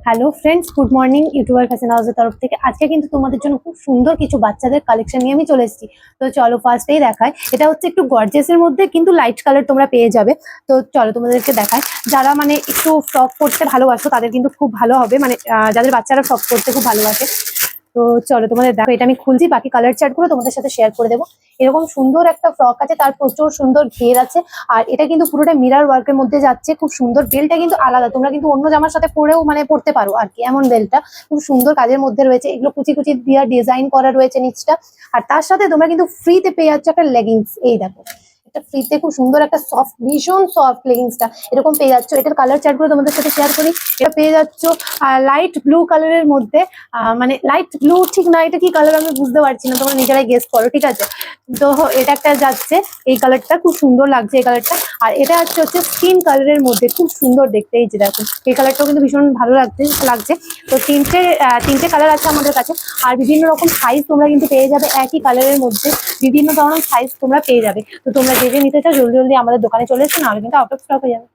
Hello friends, good morning. YouTuber fashion হাউসের তরফ থেকে আজকে কিন্তু তোমাদের জন্য খুব সুন্দর কিছু বাচ্চাদের কালেকশন নিয়ে আমি চলে এসেছি। তো চলো ফার্স্টেই দেখায়, এটা হচ্ছে একটু গর্জিয়াসের মধ্যে কিন্তু লাইট কালার তোমরা পেয়ে যাবে। তো চলো তোমাদেরকে দেখায়, যারা মানে একটু ফ্রক পরতে ভালোবাসো তাদের কিন্তু খুব ভালো হবে, মানে যাদের বাচ্চারা ফ্রক পরতে খুব ভালোবাসে। তো চলো তোমাদের দেখো, এটা আমি খুলছি, বাকি কালার চার্ট গুলো তোমাদের সাথে শেয়ার করে দেবো। এরকম সুন্দর একটা ফ্রক আছে, তার প্রচুর সুন্দর ঘের আছে, আর এটা কিন্তু পুরোটা মিরর ওয়ার্কের মধ্যে যাচ্ছে। খুব সুন্দর, বেলটা কিন্তু আলাদা, তোমরা কিন্তু অন্য জামার সাথে পরেও মানে পরতে পারো আর কি, এমন বেলটা খুব সুন্দর কাজের মধ্যে রয়েছে। এগুলো কুচি কুচি দিয়ে ডিজাইন করা রয়েছে নিচটা, আর তার সাথে তোমরা কিন্তু ফ্রিতে পেয়ে যাচ্ছ একটা লেগিংস। এই দেখো, ফ্রিতে খুব সুন্দর একটা সফট, ভীষণ সফট লেগিংসটা এরকম পেয়ে যাচ্ছ। এটার কালার চার্ট গুলো তোমাদের সাথে শেয়ার করি। এটা পেয়ে যাচ্ছ লাইট ব্লু কালারের মধ্যে, মানে লাইট ব্লু ঠিক না, এটা কি কালার আমি বুঝতে পারছি না, তোমরা নিজেরাই গেস করো, ঠিক আছে? তো এটা একটা যাচ্ছে, এই কালারটা খুব সুন্দর লাগছে এই কালারটা। আর এটা হচ্ছে স্কিন কালারের মধ্যে, খুব সুন্দর দেখতে। এই যে দেখো, এই কালারটাও কিন্তু ভীষণ ভালো লাগছে। তো তিনটে কালার আছে আমাদের কাছে, আর বিভিন্ন রকম সাইজ তোমরা কিন্তু পেয়ে যাবে একই কালারের মধ্যে। বিভিন্ন ধরনের সাইজ তোমরা পেয়ে যাবে। তো তোমরা যে নিতে চাও জলদি জলদি আমাদের দোকানে চলে এসো, নাহলে কিন্তু আউট অফ স্টক হয়ে যাবে।